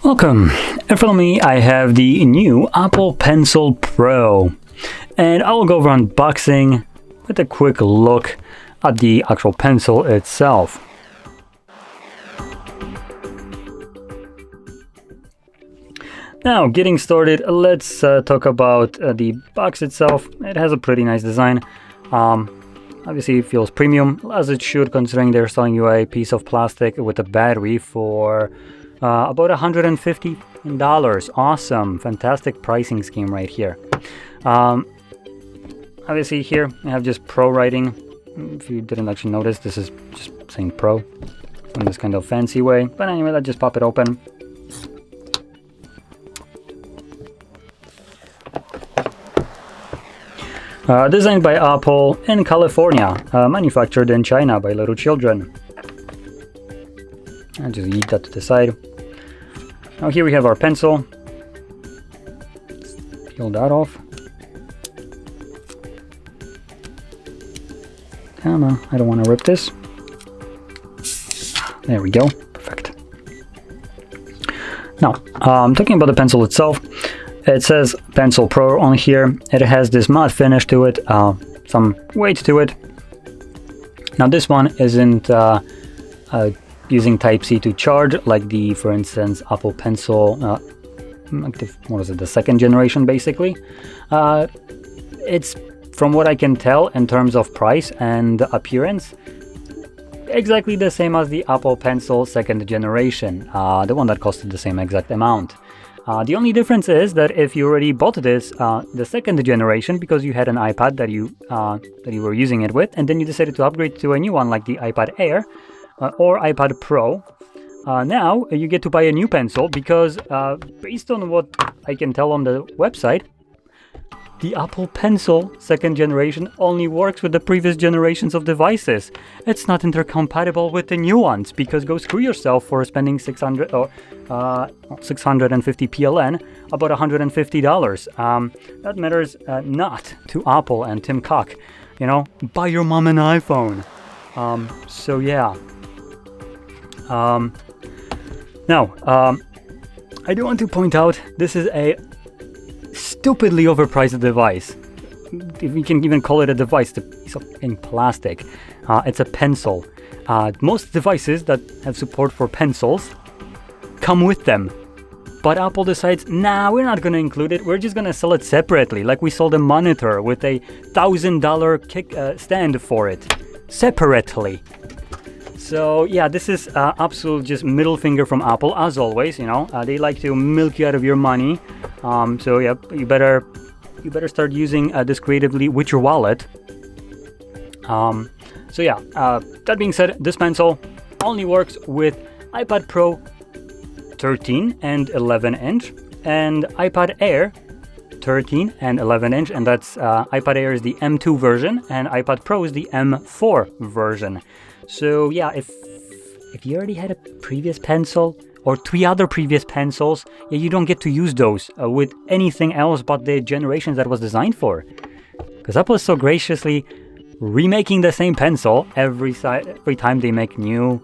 Welcome! In front of me I have the new Apple Pencil Pro, and I will go over unboxing with a quick look at the actual pencil itself. Now, getting started, let's talk about the box itself. It has a pretty nice design. Obviously, it feels premium, as it should, considering they're selling you a piece of plastic with a battery for about $150. Awesome, fantastic pricing scheme right here. Obviously, here I have just Pro writing. If you didn't actually notice, this is just saying Pro in this kind of fancy way. But anyway, let's just pop it open. Designed by Apple in California, manufactured in China by little children. I'll just eat that to the side. Now here we have our pencil. Let's peel that off. Come on, I don't want to rip this. There we go, perfect. Now, talking about the pencil itself, it says Pencil Pro on here. It has this matte finish to it, some weight to it. Now this one isn't using Type-C to charge like the, for instance, Apple Pencil, what is it, the second generation basically. It's, from what I can tell in terms of price and appearance, exactly the same as the Apple Pencil second generation, the one that costed the same exact amount. The only difference is that if you already bought this, the second generation, because you had an iPad that you were using it with, and then you decided to upgrade to a new one like the iPad Air or iPad Pro, now you get to buy a new pencil because based on what I can tell on the website, the Apple Pencil second generation only works with the previous generations of devices. It's not intercompatible with the new ones, because go screw yourself for spending 600 or 650 PLN, about $150. That matters not to Apple and Tim Cook. You know, buy your mom an iPhone. So yeah. Now, I do want to point out this is a stupidly overpriced device. If we can even call it a device, the piece of in plastic. It's a pencil. Most devices that have support for pencils come with them, but Apple decides, nah, we're not going to include it. We're just going to sell it separately, like we sold a monitor with a $1,000 stand for it, separately. So yeah, this is absolute just middle finger from Apple, as always. You know, they like to milk you out of your money. So yeah, you better start using this creatively with your wallet. So yeah, that being said, this pencil only works with iPad Pro 13 and 11 inch and iPad Air 13 and 11 inch, and that's iPad Air is the M2 version and iPad Pro is the M4 version. So yeah, if you already had a previous pencil or 3 other previous pencils, yeah, you don't get to use those with anything else but the generations that was designed for. Because Apple is so graciously remaking the same pencil every time they make new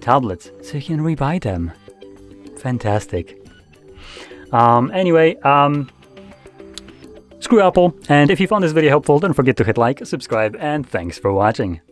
tablets, so you can rebuy them. Fantastic. Anyway, screw Apple, and if you found this video helpful, don't forget to hit like, subscribe, and thanks for watching.